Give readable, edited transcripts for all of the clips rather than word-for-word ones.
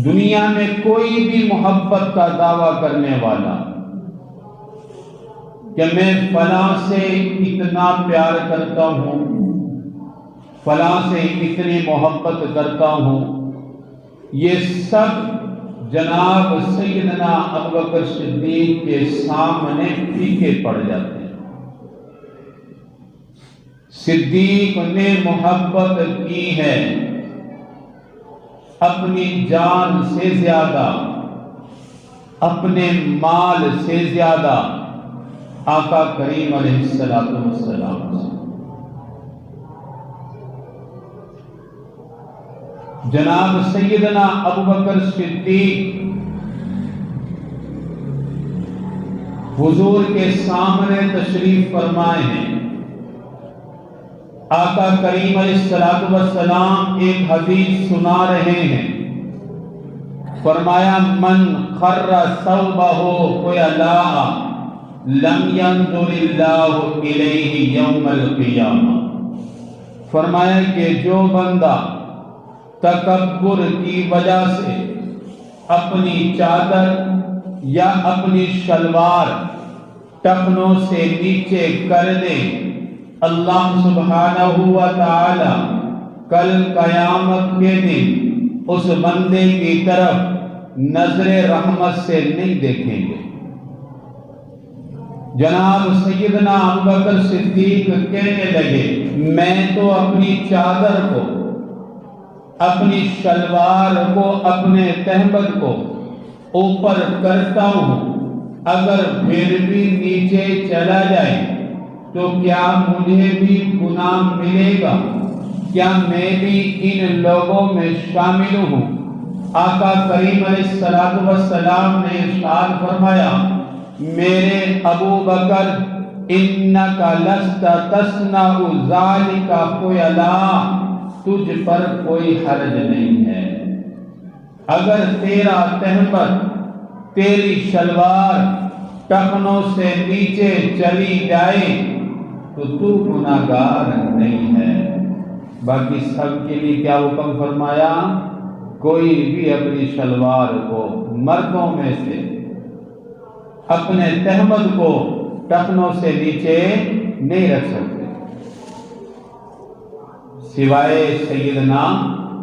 دنیا میں کوئی بھی محبت کا دعویٰ کرنے والا کہ میں فلاں سے اتنا پیار کرتا ہوں، فلاں سے اتنی محبت کرتا ہوں، یہ سب جناب سیدنا ابوبکر صدیق کے سامنے پھیکے پڑ جاتے ہیں۔ صدیق نے محبت کی ہے اپنی جان سے زیادہ، اپنے مال سے زیادہ آقا کریم علیہ السلام سے۔ جناب سیدنا ابوبکر صدیق حضور کے سامنے تشریف فرمائے ہیں۔ آقا کریم علیہ السلام ایک حدیث سنا رہے ہیں، فرمایا من خر ثوبہ خیلاء لم ينظر اللہ الیہ یوم القیامہ۔ فرمایا کہ جو بندہ تکبر کی وجہ سے اپنی چادر یا اپنی شلوار ٹخنوں سے نیچے کر دے، اللہ سبحانہ و تعالی کل قیامت کے دن اس بندے کی طرف نظر رحمت سے نہیں دیکھیں گے۔ جناب سیدنا ابوبکر صدیق کہنے لگے میں تو اپنی چادر کو، اپنی شلوار کو، اپنے تہبند کو اوپر کرتا ہوں، اگر پھر بھی نیچے چلا جائے تو کیا مجھے بھی گناہ ملے گا؟ کیا میں بھی ان لوگوں میں شامل ہوں؟ آقا کریم علیہ السلام نے ارشاد فرمایا میرے ابو بکر انکا لست تصنع ذالک خیلاء، تجھ پر کوئی حرج نہیں ہے، اگر تیرا تہبند، تیری شلوار ٹخنوں سے نیچے چلی جائے تو گناہگار نہیں ہے۔ باقی سب کے لیے کیا حکم فرمایا؟ کوئی بھی اپنی شلوار کو، مردوں میں سے اپنے تہبند کو ٹخنوں سے نیچے نہیں رکھ سکتے سوائے سیدنا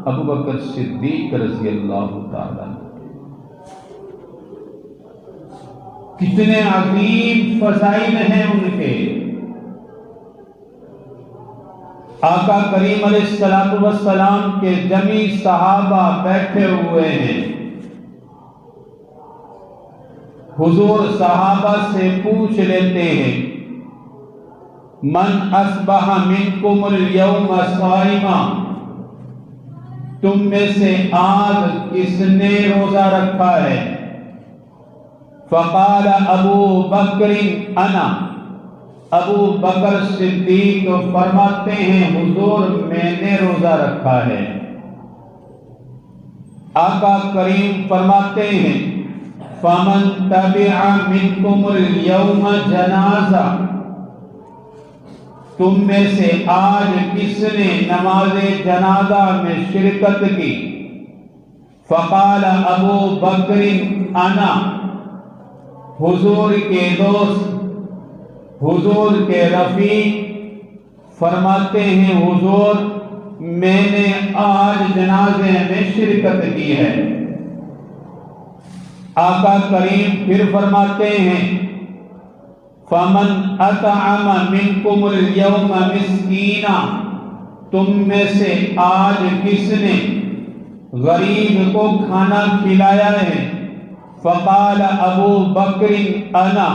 ابوبکر صدیق رضی اللہ تعالی۔ کتنے عظیم فضائل ہیں ان کے۔ آقا کریم علیہ السلام کے جمی صحابہ بیٹھے ہوئے ہیں، حضور صحابہ سے پوچھ لیتے ہیں من اصبح منکم اليوم صائما، تم میں سے آج کس نے روزہ رکھا ہے؟ فقال ابو بکر انا، ابو بکر صدیق فرماتے ہیں حضور میں نے روزہ رکھا ہے۔ آقا کریم فرماتے ہیں فمن تبع منکم اليوم جنازہ، تم میں سے آج کس نے نماز جنازہ میں شرکت کی؟ فقال ابو بکر انا، حضور کے دوست، حضور کے رفیق فرماتے ہیں حضور میں نے آج جنازے میں شرکت کی ہے۔ آقا کریم پھر فرماتے ہیں فمن اطعم منکم اليوم مسکینا، تم میں سے آج کس نے غریب کو کھانا کھلایا ہے؟ فقال ابو بکر انا،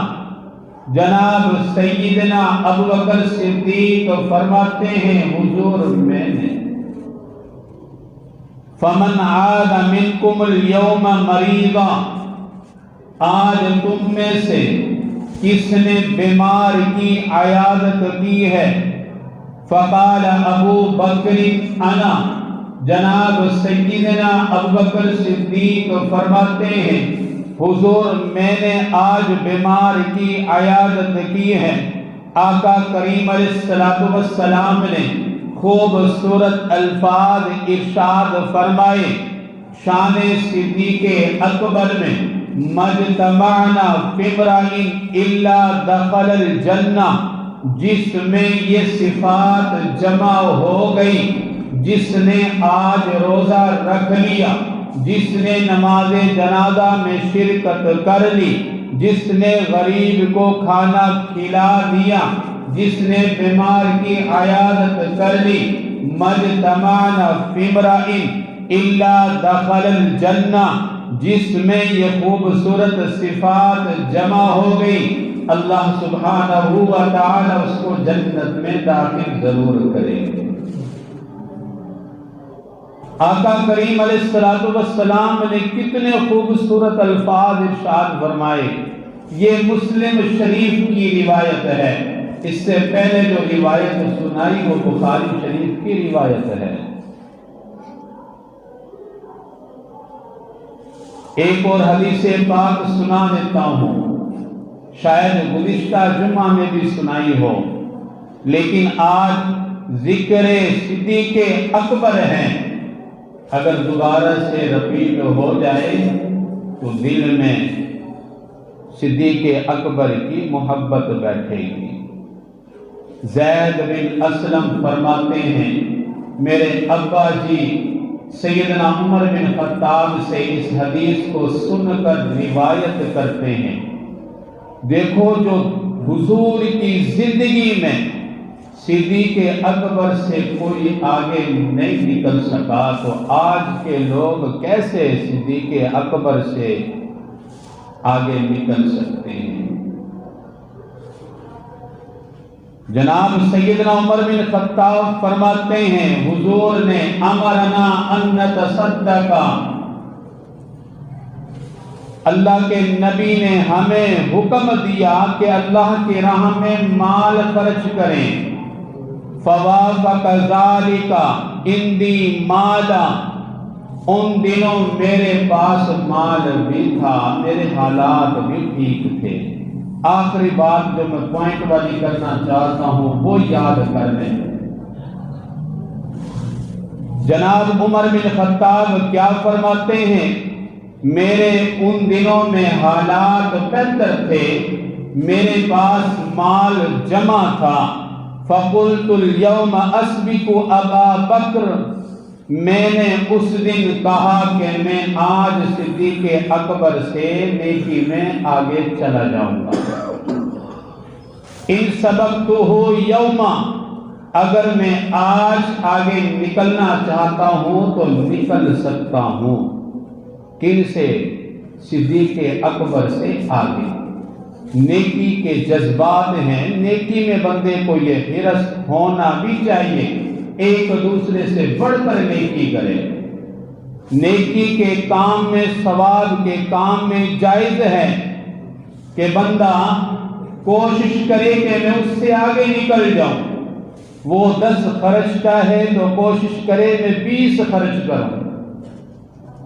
جناب سیدنا ابوبکر صدیق فرماتے ہیں حضور میں نے۔ فمن عاد منکم اليوم مریضا، آج تم میں سے کس نے بیمار کی عیادت کی ہے؟ فقال ابو بکر انا، جناب سیدنا ابوبکر صدیق فرماتے ہیں حضور میں نے آج بیمار کی عیادت کی ہے۔ آقا کریم علیہ السلام نے خوبصورت الفاظ ارشاد فرمائے شان صدیق اکبر میں مجتمعنا فی امرئ الا دخل الجنہ، جس میں یہ صفات جمع ہو گئی، جس نے آج روزہ رکھ لیا، جس نے نماز جنازہ میں شرکت کر لی، جس نے غریب کو کھانا کھلا دیا، جس نے بیمار کی عیادت کر لی، مجتمعنا فی امرئ الا دخل الجنہ، جس میں یہ خوبصورت صفات جمع ہو گئی، اللہ سبحانہ و تعالی اس کو جنت میں داخل ضرور کریں گے۔ آقا کریم علیہ السلام نے کتنے خوبصورت الفاظ ارشاد فرمائے۔ یہ مسلم شریف کی روایت ہے، اس سے پہلے جو روایت سنائی وہ بخاری شریف کی روایت ہے۔ ایک اور حدیث پاک سنا دیتا ہوں، شاید گزشتہ جمعہ میں بھی سنائی ہو، لیکن آج ذکر صدیق اکبر ہے، اگر دوبارہ سے رپیٹ ہو جائے تو دل میں صدیق اکبر کی محبت بیٹھے گی۔ زید بن اسلم فرماتے ہیں، میرے ابا جی سیدنا عمر بن خطاب سے اس حدیث کو سن کر روایت کرتے ہیں، دیکھو جو حضور کی زندگی میں صدیق اکبر سے کوئی آگے نہیں نکل سکا، تو آج کے لوگ کیسے صدیق اکبر سے آگے نکل سکتے ہیں؟ جناب سیدنا عمر بن خطاب فرماتے ہیں، حضور نے امرنا ان نتصدق، اللہ کے نبی نے ہمیں حکم دیا کہ اللہ کی راہ میں مال خرچ کریں۔ فوافق ذالک عندی مالا، ان دنوں میرے پاس مال بھی تھا، میرے حالات بھی ٹھیک تھے۔ آخری بات جو میں پوائنٹ والی کرنا چاہتا ہوں وہ یاد کر لیں، جناب عمر بن خطاب کیا فرماتے ہیں، میرے ان دنوں میں حالات بہتر تھے، میرے پاس مال جمع تھا۔ فقلت اليوم اسبق ابا بکر، میں نے اس دن کہا کہ میں آج صدیق اکبر سے نیکی میں آگے چلا جاؤں گا۔ ان سبقتہ یوما، اگر میں آج آگے نکلنا چاہتا ہوں تو نکل سکتا ہوں۔ کن سے؟ صدیق اکبر سے آگے۔ نیکی کے جذبات ہیں، نیکی میں بندے کو یہ حرص ہونا بھی چاہیے، ایک دوسرے سے بڑھ کر نیکی کرے۔ نیکی کے کام میں، ثواب کے کام میں جائز ہے کہ بندہ کوشش کرے کہ میں اس سے آگے نکل جاؤں۔ وہ 10 خرچتا ہے تو کوشش کرے میں 20 خرچ کروں۔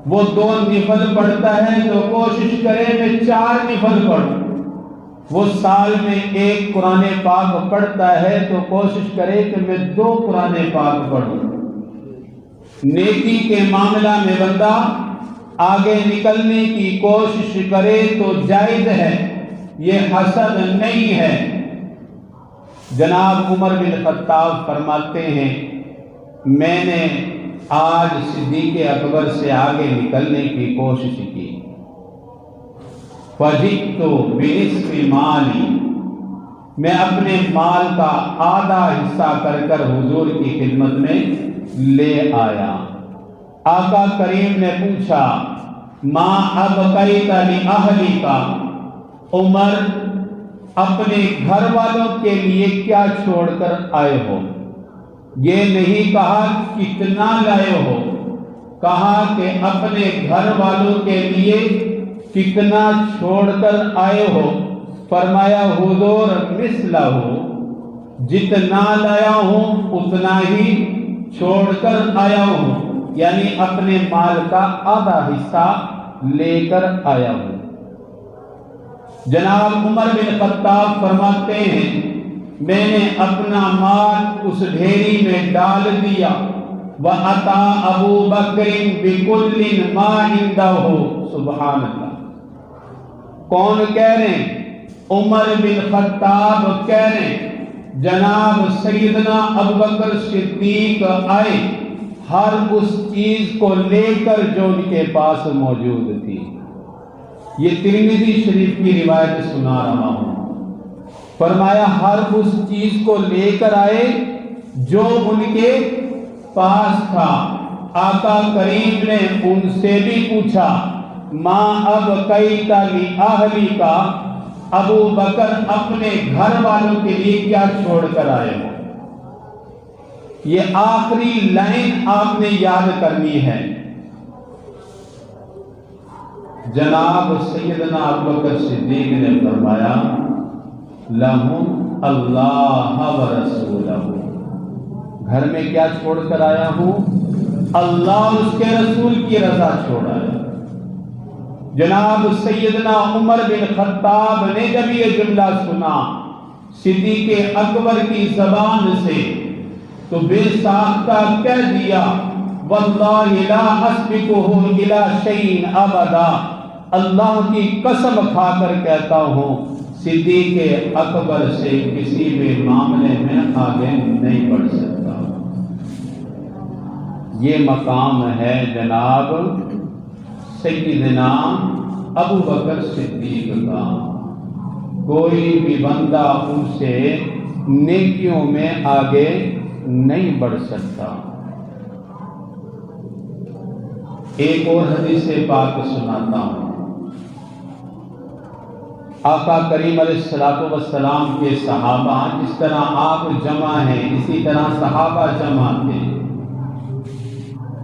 وہ 2 نفل پڑھتا ہے تو کوشش کرے میں 4 نفل پڑھوں۔ وہ سال میں 1 قرآن پاک پڑھتا ہے تو کوشش کرے کہ میں 2 قرآن پاک پڑھوں۔ نیکی کے معاملہ میں بندہ آگے نکلنے کی کوشش کرے تو جائز ہے، یہ حسد نہیں ہے۔ جناب عمر بن خطاب فرماتے ہیں، میں نے آج صدیق اکبر سے آگے نکلنے کی کوشش کی۔ فَجِئْتُ بِنِصْفِ مَالِي، میں اپنے مال کا آدھا حصہ کر حضور کی خدمت میں لے آیا۔ آقا کریم نے پوچھا، مَا أَبْقَيْتَ لِأَهْلِكَ، عمر اپنے گھر والوں کے لیے کیا چھوڑ کر آئے ہو؟ یہ نہیں کہا کتنا لائے ہو، کہا کہ اپنے گھر والوں کے لیے کتنا چھوڑ کر آئے ہو؟ فرمایا حضور مثلہ، جتنا لایا ہوں اتنا ہی چھوڑ کر آیا ہوں، یعنی اپنے مال کا آدھا حصہ لے کر آیا ہوں۔ جناب عمر بن خطاب فرماتے ہیں، میں نے اپنا مال اس ڈھیری میں ڈال دیا، وَأَتَى أَبُو بَكْرٍ بِكُلٍّ مَا عِندَهُ. سبحان اللہ. کون کہہ رہے ہیں؟ عمر بن خطاب کہہ رہے ہیں جناب سیدنا ابوبکر صدیق آئے ہر اس چیز کو لے کر جو ان کے پاس موجود تھی. یہ ترمذی شریف کی روایت سنا رہا ہوں. فرمایا ہر اس چیز کو لے کر آئے جو ان کے پاس تھا. آقا کریم نے ان سے بھی پوچھا ماں اب کئی تالی اہلی کا، ابو بکر اپنے گھر والوں کے لیے کیا چھوڑ کر آئے ہو. یہ آخری لائن آپ نے یاد کرنی ہے. جناب سیدنا ابوبکر صدیق نے فرمایا لہم اللہ و رسولہ. گھر میں کیا چھوڑ کر آیا ہوں؟ اللہ اور اس کے رسول کی رضا چھوڑ آیا. جناب سیدنا عمر بن خطاب نے جب یہ جملہ سنا صدیق اکبر کی زبان سے تو بے ساختہ کہہ دیا واللہ لا اسبقہ الی شیء ابدا. اللہ کی قسم کھا کر کہتا ہوں صدیق اکبر سے کسی بھی معاملے میں آگے نہیں بڑھ سکتا. یہ مقام ہے جناب سیدنا ابوبکر صدیق کا. کوئی بھی بندہ ان سے نیکیوں میں آگے نہیں بڑھ سکتا. ایک اور حدیث پاک سناتا ہوں. آقا کریم علیہ الصلوۃ والسلام کے صحابہ جس طرح آپ جمع ہیں اسی طرح صحابہ جمع تھے.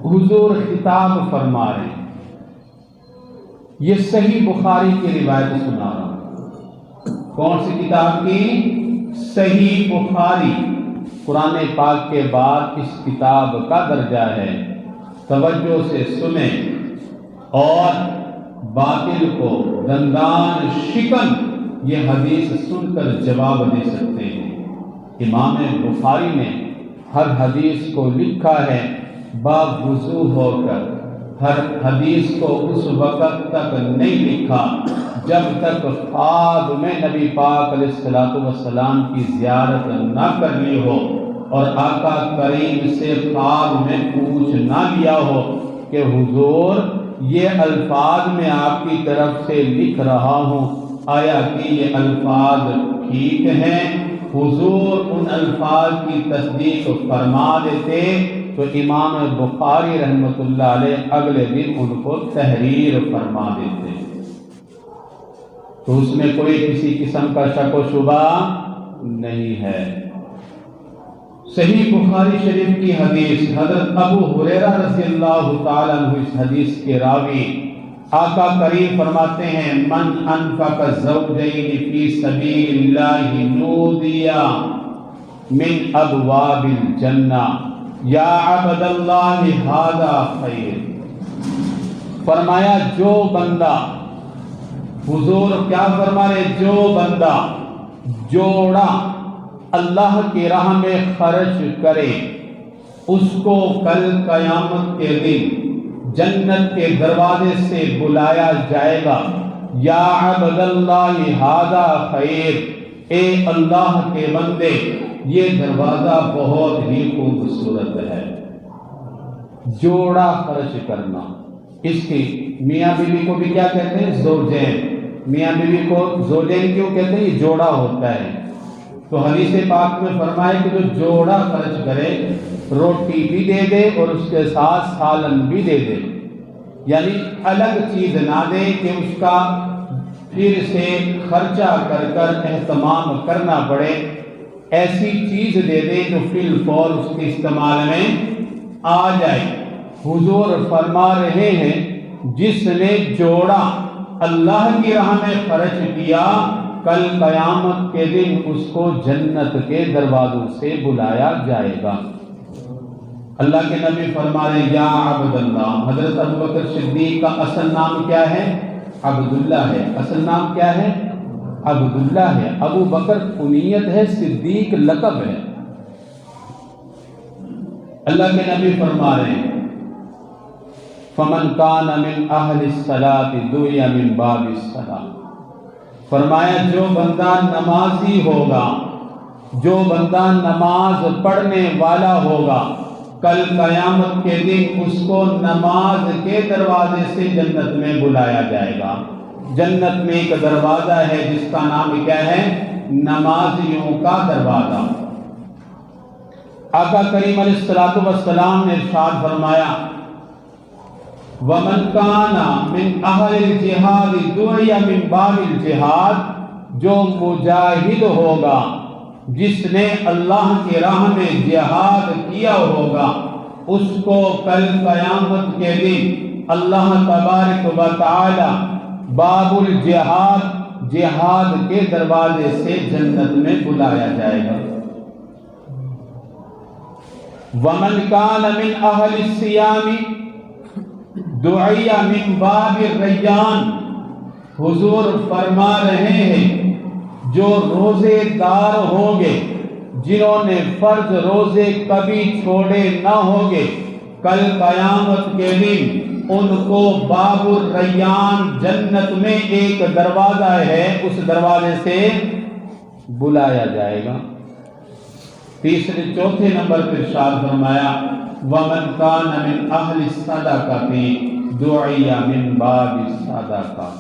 حضور خطاب فرما رہے ہیں. یہ صحیح بخاری کی روایت سنا رہا ہوں. کون سی کتاب کی؟ صحیح بخاری. قرآن پاک کے بعد اس کتاب کا درجہ ہے. توجہ سے سنیں اور باطل کو دندان شکن یہ حدیث سن کر جواب دے سکتے ہیں. امام بخاری نے ہر حدیث کو لکھا ہے باوضو ہو کر. ہر حدیث کو اس وقت تک نہیں لکھا جب تک خواب میں نبی پاک علیہ الصلوۃ والسلام کی زیارت نہ کر لی ہو اور آقا کریم سے خواب میں پوچھ نہ لیا ہو کہ حضور یہ الفاظ میں آپ کی طرف سے لکھ رہا ہوں آیا کہ یہ الفاظ ٹھیک ہیں. حضور ان الفاظ کی تصدیق فرما دیتے تو امام بخاری رحمۃ اللہ علیہ اگلے دن ان کو تحریر فرما دیتے. تو اس میں کوئی کسی قسم کا شک و شبہ نہیں ہے. صحیح بخاری شریف کی حدیث حضرت ابو ہریرہ رضی اللہ تعالیٰ عنہ اس حدیث کے راوی آقا کریم فرماتے ہیں من انفق زوجین فی سبیل اللہ نودی من ابواب الجنہ یا عبد اللہ ھذا خیر. فرمایا جو بندہ، حضور کیا فرما رہے، جو بندہ جوڑا اللہ کی راہ میں خرچ کرے اس کو کل قیامت کے دن جنت کے دروازے سے بلایا جائے گا یا عبد اللہ ھذا خیر. اے اللہ کے بندے یہ دروازہ بہت ہی خوبصورت ہے. جوڑا خرچ کرنا. اس کی میاں بیوی کو بھی کیا کہتے ہیں؟ زوجین. میاں بیوی کو زوجین کیوں کہتے ہیں؟ یہ جوڑا ہوتا ہے. تو حدیث پاک میں فرمائے کہ جو جوڑا خرچ کرے روٹی بھی دے دے اور اس کے ساتھ سالن بھی دے دے. یعنی الگ چیز نہ دے کہ اس کا پھر سے خرچہ کر کر اہتمام کرنا پڑے. ایسی چیز دے دے جو فی الفور اس کے استعمال میں آ جائے. حضور فرما رہے ہیں جس نے جوڑا اللہ کی راہ میں خرچ کیا کل قیامت کے دن اس کو جنت کے دروازوں سے بلایا جائے گا. اللہ کے نبی فرما رہے یا عبد اللہ. حضرت ابوبکر صدیق کا اصل نام کیا ہے؟ عبداللہ ہے. اصل نام کیا ہے؟ عبداللہ ہے. ابو بکر کنیت ہے، صدیق لقب ہے. اللہ کے نبی فرما رہے ہیں فمن کان من اہل الصلاۃ دعی من باب الصلاۃ، فرمایا جو بندہ نمازی ہوگا، جو بندہ نماز پڑھنے والا ہوگا، کل قیامت کے دن اس کو نماز کے دروازے سے جنت میں بلایا جائے گا۔ جنت میں ایک دروازہ ہے جس کا نام کیا ہے؟ نمازیوں کا دروازہ۔ آقا کریم علیہ الصلوۃ والسلام نے ارشاد فرمایا وَمَنْ كَانَ مِنْ أَهْلِ الْجِهَادِ دُعِيَ مِنْ بَابِ الْجِهَادِ، جو مجاہد ہوگا، جس نے اللہ کی راہ میں جہاد کیا ہوگا، اس کو کل قیامت کے دن اللہ تبارک و تعالی باب الجہاد، جہاد کے دروازے سے جنت میں بلایا جائے گا۔ وَمَنْ كَانَ مِنْ أَهْلِ الصِّيَامِ دُعِيَ مِنْ بَابِ الرَّيَّانِ، حضور فرما رہے ہیں جو روزے دار ہوں گے، جنہوں نے فرض روزے کبھی چھوڑے نہ ہوں گے، کل قیامت کے دن ان کو باب الریان، جنت میں ایک دروازہ ہے، اس دروازے سے بلایا جائے گا۔ چوتھے نمبر پر ارشاد فرمایا وَمَنْ كَانَ مِنْ أَهْلِ الصَّدَقَةِ دُعِيَ مِنْ بَابِ الصَّدَقَةِ،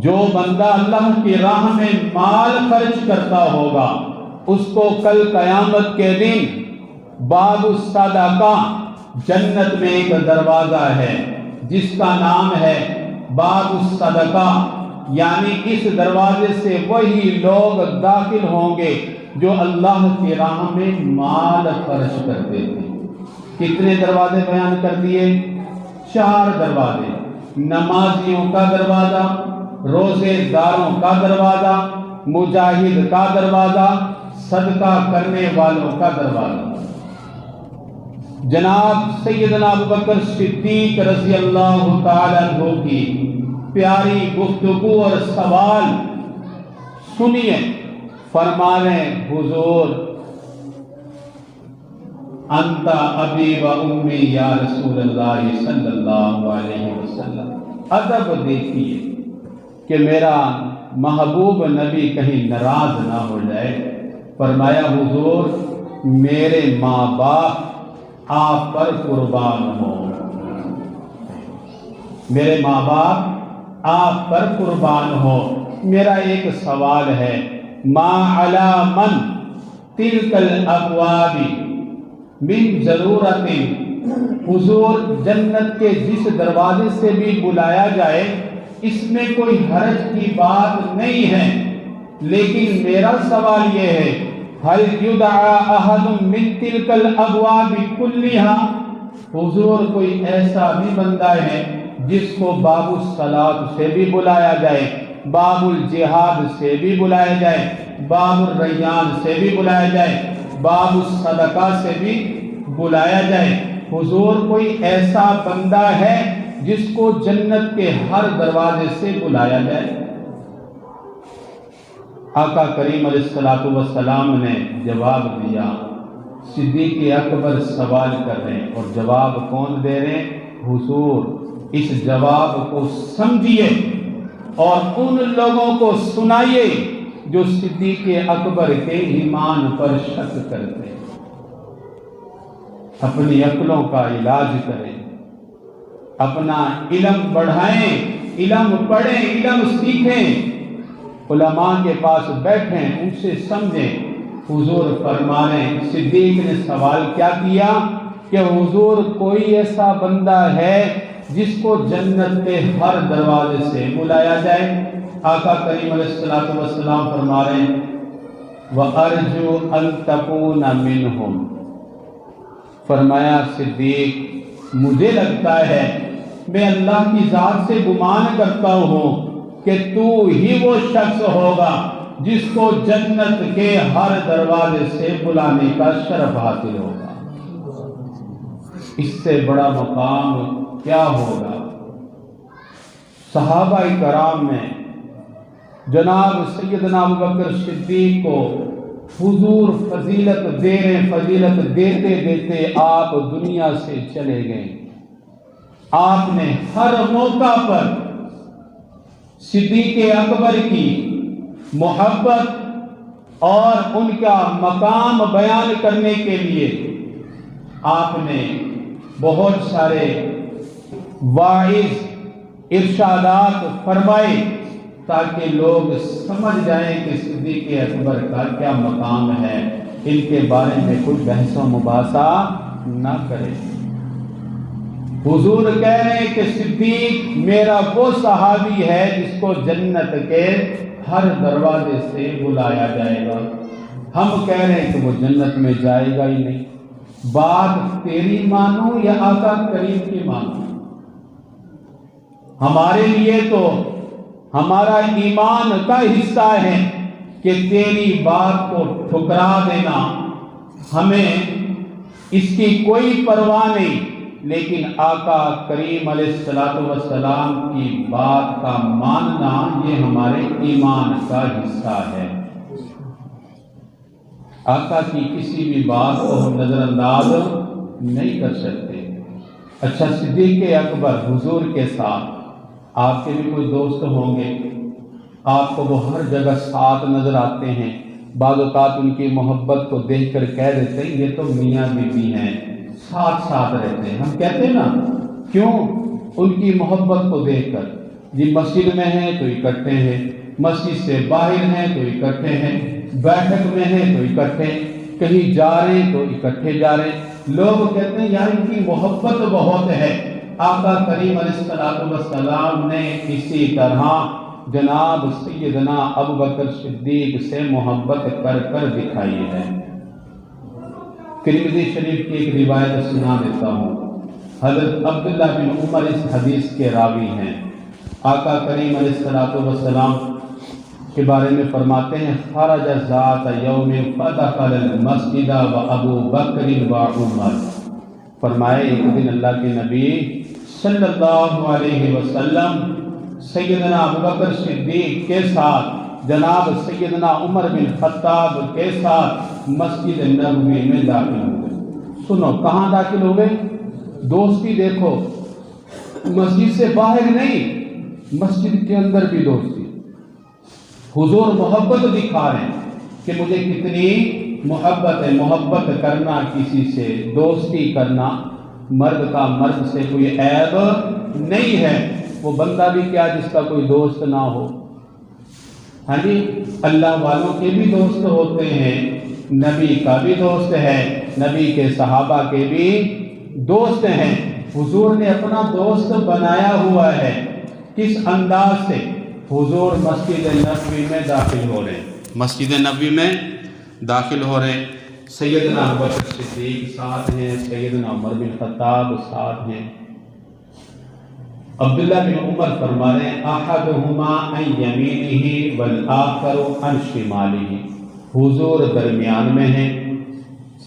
جو بندہ اللہ کی راہ میں مال خرچ کرتا ہوگا، اس کو کل قیامت کے دن باب الصدقہ، جنت میں ایک دروازہ ہے جس کا نام ہے باب الصدقہ، یعنی اس دروازے سے وہی لوگ داخل ہوں گے جو اللہ کی راہ میں مال خرچ کرتے تھے۔ کتنے دروازے بیان کر دیے؟ 4 دروازے، نمازیوں کا دروازہ، روزے داروں کا دروازہ، مجاہد کا دروازہ، صدقہ کرنے والوں کا دروازہ۔ جناب سیدنا ابوبکر صدیق رضی اللہ تعالیٰ عنہ کی پیاری گفتگو اور سوال سنیے۔ فرما رہے حضور انت ابی و امی یا رسول اللہ صلی اللہ علیہ وسلم۔ ادب دیکھیے کہ میرا محبوب نبی کہیں ناراض نہ ہو جائے۔ فرمایا حضور میرے ماں باپ آپ پر قربان ہو، میرے ماں باپ آپ پر قربان ہو۔ میرا ایک سوال ہے، ما علی من تلک الابواب من ضرورت، حضور جنت کے جس دروازے سے بھی بلایا جائے اس میں کوئی حرج کی بات نہیں ہے، لیکن میرا سوال یہ ہے هل یدعا احد من تلک الابواب کلھا، حضور کوئی ایسا بھی بندہ ہے جس کو باب الصلاۃ سے بھی بلایا جائے، باب الجہاد سے بھی بلایا جائے، باب الریان سے بھی بلایا جائے، باب الصدقہ سے بھی بلایا جائے؟ حضور کوئی ایسا بندہ ہے جس کو جنت کے ہر دروازے سے بلایا جائے؟ آقا کریم علیہ الصلوۃ والسلام نے جواب دیا۔ صدیق اکبر سوال کر رہے ہیں اور جواب کون دے رہے ہیں؟ حضور اس جواب کو سمجھیے اور ان لوگوں کو سنائیے جو صدیق اکبر کے ایمان پر شک کرتے ہیں۔ اپنی عقلوں کا علاج کریں، اپنا علم بڑھائیں، علم پڑھیں، علم سیکھیں، علماء کے پاس بیٹھیں، ان سے سمجھیں۔ حضور فرما رہے ہیں، صدیق نے سوال کیا کیا کہ حضور کوئی ایسا بندہ ہے جس کو جنت کے ہر دروازے سے بلایا جائے؟ آقا کریم علیہ الصلوۃ والسلام فرما رہے ہیں وَأَرْجُو أَن تَكُونَ مِنْهُمْ، فرمایا صدیق مجھے لگتا ہے، میں اللہ کی ذات سے گمان کرتا ہوں کہ تو ہی وہ شخص ہوگا جس کو جنت کے ہر دروازے سے بلانے کا شرف حاصل ہوگا۔ اس سے بڑا مقام کیا ہوگا؟ صحابہ کرام میں جناب سیدنا ابوبکر صدیق کو حضور فضیلت دیتے دیتے آپ دنیا سے چلے گئے۔ آپ نے ہر موقع پر صدیق اکبر کی محبت اور ان کا مقام بیان کرنے کے لیے آپ نے بہت سارے واعظ ارشادات فرمائے تاکہ لوگ سمجھ جائیں کہ صدیق اکبر کا کیا مقام ہے، ان کے بارے میں کوئی بحث و مباحثہ نہ کرے۔ حضور کہہ رہے ہیں کہ صدیق میرا وہ صحابی ہے جس کو جنت کے ہر دروازے سے بلایا جائے گا۔ ہم کہہ رہے ہیں کہ وہ جنت میں جائے گا ہی نہیں۔ بات تیری مانو یا آقا کریم کی مانو؟ ہمارے لیے تو ہمارا ایمان کا حصہ ہے کہ تیری بات کو ٹھکرا دینا، ہمیں اس کی کوئی پرواہ نہیں، لیکن آقا کریم علیہ السلام کی بات کا ماننا یہ ہمارے ایمان کا حصہ ہے۔ آقا کی کسی بھی بات کو ہم نظر انداز نہیں کر سکتے۔ اچھا، صدیق اکبر حضور کے ساتھ آپ کے بھی کوئی دوست ہوں گے، آپ کو وہ ہر جگہ ساتھ نظر آتے ہیں، بعض اوقات ان کی محبت کو دیکھ کر کہہ دیتے ہیں یہ تو میاں بیوی ہیں، ساتھ رہتے ہیں۔ ہم کہتے ہیں نا، کیوں؟ ان کی محبت کو دیکھ کر، جی مسجد میں ہیں تو اکٹھے ہیں، مسجد سے باہر ہیں تو اکٹھے ہیں، بیٹھک میں ہیں تو اکٹھے، کہیں جا رہے ہیں تو اکٹھے جا رہے ہیں۔ لوگ کہتے ہیں یار ان کی محبت بہت ہے۔ آقا کریم علیہ السلام نے اسی طرح جناب سیدنا ابوبکر صدیق سے محبت کر کر دکھائی ہے۔ ترمذی شریف کی ایک روایت سنا دیتا ہوں۔ حضرت عبداللہ بن عمر اس حدیث کے راوی ہیں۔ آقا کریم علیہ السلام کے بارے میں فرماتے ہیں، خرج ذات یوم فدخل المسجد وابو بکر وعمر۔ فرمائے ایک دن اللہ کے نبی صلی اللہ علیہ وسلم سیدنا ابوبکر صدیق کے ساتھ جناب سیدنا عمر بن خطاب کے ساتھ مسجد نبوی میں داخل ہوئے۔ سنو، کہاں داخل ہوئے؟ دوستی دیکھو، مسجد سے باہر نہیں، مسجد کے اندر بھی دوستی۔ حضور محبت دکھا رہے ہیں کہ مجھے کتنی محبت ہے۔ محبت کرنا کسی سے، دوستی کرنا مرد کا مرد سے کوئی عیب نہیں ہے۔ وہ بندہ بھی کیا جس کا کوئی دوست نہ ہو؟ ہاں جی، اللہ والوں کے بھی دوست ہوتے ہیں، نبی کا بھی دوست ہے، نبی کے صحابہ کے بھی دوست ہیں۔ حضور نے اپنا دوست بنایا ہوا ہے۔ کس انداز سے؟ حضور مسجد نبوی میں داخل ہو رہے ہیں، مسجد نبوی میں داخل ہو رہے ہیں، سیدنا ابوبکر صدیق ساتھ ہیں، سیدنا عمر بن خطاب ساتھ ہیں۔ عبداللہ بن عمر فرما رہے ہیں، احدہما عن یمینہ والآخر عن شمالہ۔ حضور درمیان میں ہیں،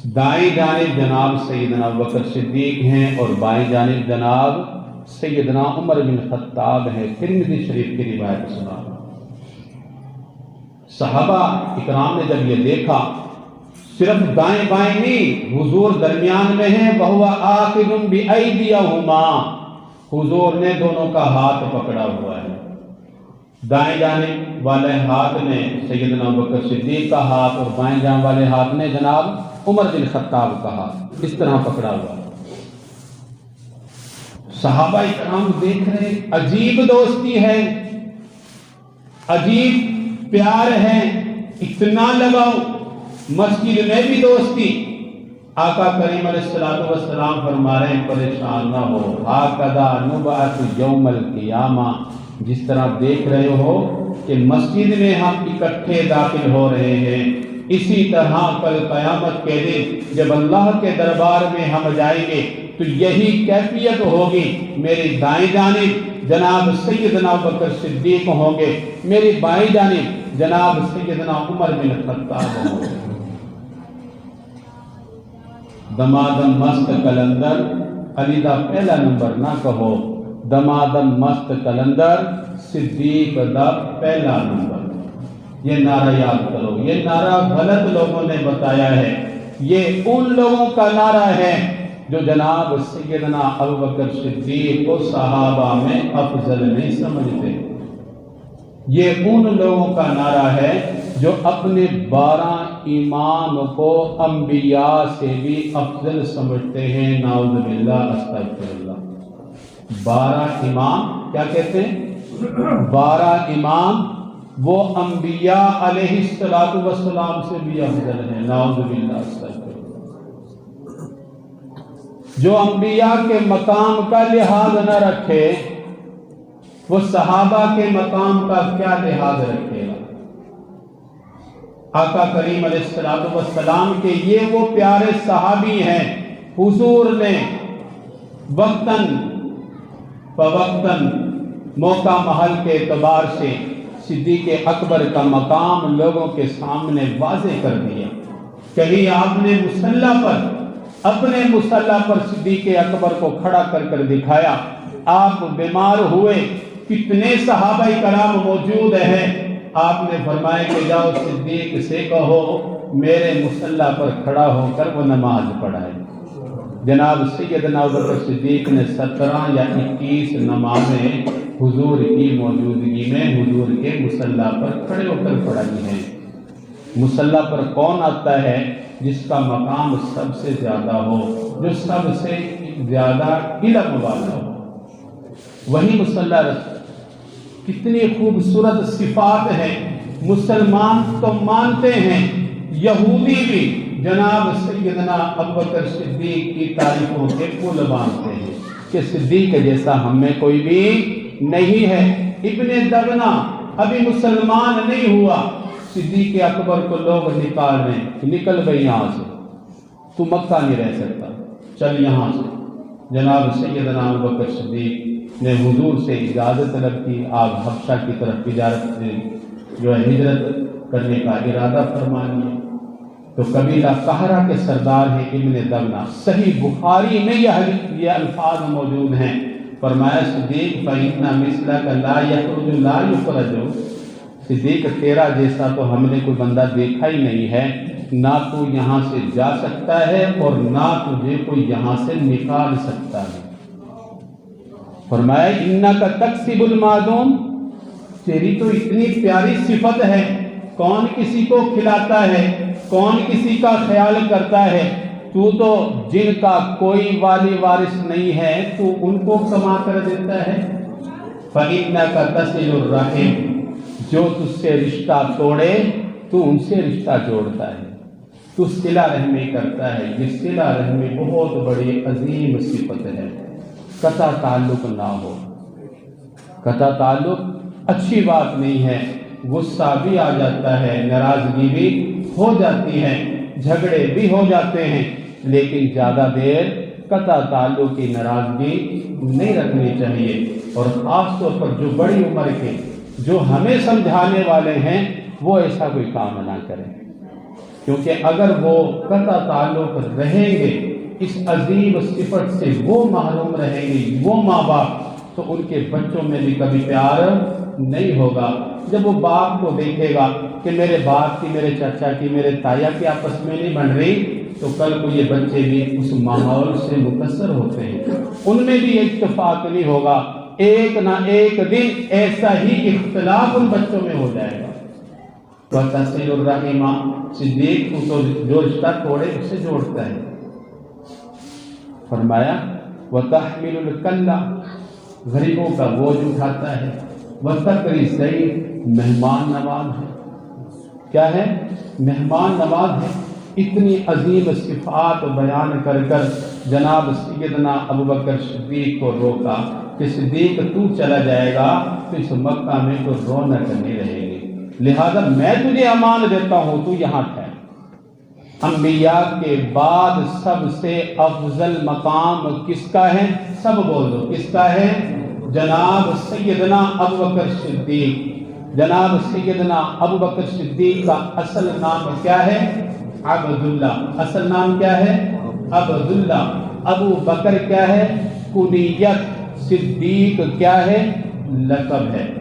دائیں جانب جناب سیدنا ابوبکر صدیق ہیں اور بائیں جانب جناب سیدنا عمر بن خطاب ہیں۔ ترمذی شریف کی روایت سنا۔ صحابہ اکرام نے جب یہ دیکھا، صرف دائیں بائیں نہیں، حضور درمیان میں ہیں، وَهُوَ آخِذٌ بِأَيْدِيَهُمَا، حضور نے دونوں کا ہاتھ پکڑا ہوا ہے۔ دائیں جانب والے ہاتھ نے سیدنا ابوبکر صدیق کا ہاتھ اور بائیں جانب والے ہاتھ نے جناب عمر بن خطاب کا ہاتھ، اس طرح پکڑا ہوا ہے۔ صحابہ اکرام دیکھ رہے، عجیب دوستی ہے، عجیب پیار ہے، اتنا لگاؤ، مسجد میں بھی دوستی۔ آقا کریم علیہ السلام فرما رہے ہیں پریشان نہ ہو، ہاکذا نبعث یوم القیامہ، جس طرح دیکھ رہے ہو کہ مسجد میں ہم اکٹھے داخل ہو رہے ہیں، اسی طرح کل قیامت کے دن جب اللہ کے دربار میں ہم جائیں گے تو یہی کیفیت ہوگی۔ میری دائیں جانب جناب سیدنا ابوبکر صدیق ہوں گے، میری بائیں جانب جناب سیدنا عمر بن خطاب ہوں گے۔ دمادم مست کلندر، علی دا پہلا نمبر نہ کہو، دمادم مست کلندر، صدیق دا پہلا نمبر۔ یہ نعرہ یاد کرو، یہ نعرہ غلط لوگوں نے بتایا ہے، یہ ان لوگوں کا نعرہ ہے جو جناب سیدنا ابوبکر صدیق کو صحابہ میں افضل نہیں سمجھتے۔ یہ ان لوگوں کا نعرہ ہے جو اپنے 12 امام کو انبیاء سے بھی افضل سمجھتے ہیں، نعوذ باللہ استغفر اللہ۔ 12 امام کیا کہتے ہیں؟ 12 امام وہ انبیاء علیہ السلام سے بھی افضل ہیں، نعوذ باللہ استغفر اللہ۔ جو انبیاء کے مقام کا لحاظ نہ رکھے وہ صحابہ کے مقام کا کیا لحاظ رکھے گا؟ آقا کریم علیہ السلام کے یہ وہ پیارے صحابی ہیں، حضور نے وقتاً فوقتاً موقع محل کے اعتبار سے صدیق اکبر کا مقام لوگوں کے سامنے واضح کر دیا۔ کہیں آپ نے اپنے مصلی پر صدیق اکبر کو کھڑا کر کر دکھایا، آپ بیمار ہوئے، کتنے صحابہ کرام موجود ہیں، آپ نے فرمایا کہ جاؤ صدیق سے کہو میرے مصلی پر کھڑا ہو کر وہ نماز پڑھائے۔ جناب سیدنا ابوبکر صدیق نے 17 یا 21 نمازیں حضور کی موجودگی میں حضور کے مصلی پر کھڑے ہو کر پڑھائی ہیں۔ مصلی پر کون آتا ہے؟ جس کا مقام سب سے زیادہ ہو، جو سب سے زیادہ علم والا ہو، وہی مصلی رسول۔ کتنی خوبصورت صفات ہیں، مسلمان تو مانتے ہیں، یہودی بھی جناب سیدنا ابوبکر صدیق کی تعریفوں کے پل باندھتے ہیں کہ صدیق جیسا ہم میں کوئی بھی نہیں ہے۔ ابن دغنہ ابھی مسلمان نہیں ہوا، صدیق اکبر کو لوگ نکال رہے ہیں، نکل گئی یہاں سے، تو مکہ نہیں رہ سکتا، چل یہاں سے۔ جناب سیدنا ابوبکر صدیق نے حضور سے اجازت طلب کی، آپ حبشہ کی طرف تجارت سے جو ہے ہجرت کرنے کا ارادہ فرما لیا۔ تو قبیلہ قہرہ کے سردار ہیں ابن دغنہ، صحیح بخاری میں یہ الفاظ موجود ہیں، فرمایا صدیق فَإِنَّ مِثْلَكَ لَا يَخْرُجُ لَا يُخْرَجُ، صدیق تیرا جیسا تو ہم نے کوئی بندہ دیکھا ہی نہیں ہے، نہ تو یہاں سے جا سکتا ہے اور نہ تجھے کوئی یہاں سے نکال سکتا ہے۔ فرمایا اِنَّكَ تَكْسِبُ الْمَعْدُومَ، تیری تو اتنی پیاری صفت ہے، کون کسی کو کھلاتا ہے، کون کسی کا خیال کرتا ہے، تو جن کا کوئی والی وارث نہیں ہے تو ان کو کما کر دیتا ہے۔ فَإِنَّكَ تَصِلُ الرَّحِمَ، جو تجھ سے رشتہ توڑے تو ان سے رشتہ جوڑتا ہے، تو صلہ رحمی کرتا ہے۔ یہ صلہ رحمی بہت بڑی عظیم صفت ہے، قطع تعلق نہ ہو۔ قطع تعلق اچھی بات نہیں ہے، غصہ بھی آ جاتا ہے، ناراضگی بھی ہو جاتی ہے، جھگڑے بھی ہو جاتے ہیں، لیکن زیادہ دیر قطع تعلق کی ناراضگی نہیں رکھنی چاہیے۔ اور خاص طور پر جو بڑی عمر کے جو ہمیں سمجھانے والے ہیں وہ ایسا کوئی کام نہ کریں، کیونکہ اگر وہ قطع تعلق رہیں گے، اس عظیم صفت سے وہ محروم رہیں گے، وہ ماں باپ، تو ان کے بچوں میں بھی کبھی پیار نہیں ہوگا۔ جب وہ باپ کو دیکھے گا کہ میرے باپ کی، میرے چچا کی، میرے تایا کی آپس میں نہیں بن رہی، تو کل کو یہ بچے بھی اس ماحول سے متاثر ہوتے ہیں، ان میں بھی اتفاق نہیں ہوگا، ایک نہ ایک دن ایسا ہی اختلاف ان بچوں میں ہو جائے گا۔ وَتَصِلُ الرَّحِمَ، صدیق تو جو رشتہ توڑے اسے جوڑتا ہے۔ فرمایا وَتَحْمِلُ الْكَلَّ، غریبوں کا بوجھ اٹھاتا ہے۔ وَتَقْرِي الضَّيْفَ، مہمان نواز ہے۔ کیا ہے؟ مہمان نواز ہے۔ اتنی عظیم صفات بیان کر کر جناب سیدنا ابوبکر صدیق کو روکا کہ صدیق تو چلا جائے گا تو اس مکہ میں تو رونق نہیں رہے گی، لہذا میں تجھے امان دیتا ہوں، تو یہاں ٹھہر۔ انبیاء کے بعد سب سے افضل مقام کس کا ہے؟ سب بول دو، کس کا ہے؟ جناب سیدنا ابوبکر صدیق۔ جناب سیدنا ابوبکر صدیق کا اصل نام کیا ہے؟ عبداللہ۔ اصل نام کیا ہے؟ عبداللہ۔ ابو بکر کیا ہے؟ کنیت۔ صدیق کیا ہے؟ لقب ہے۔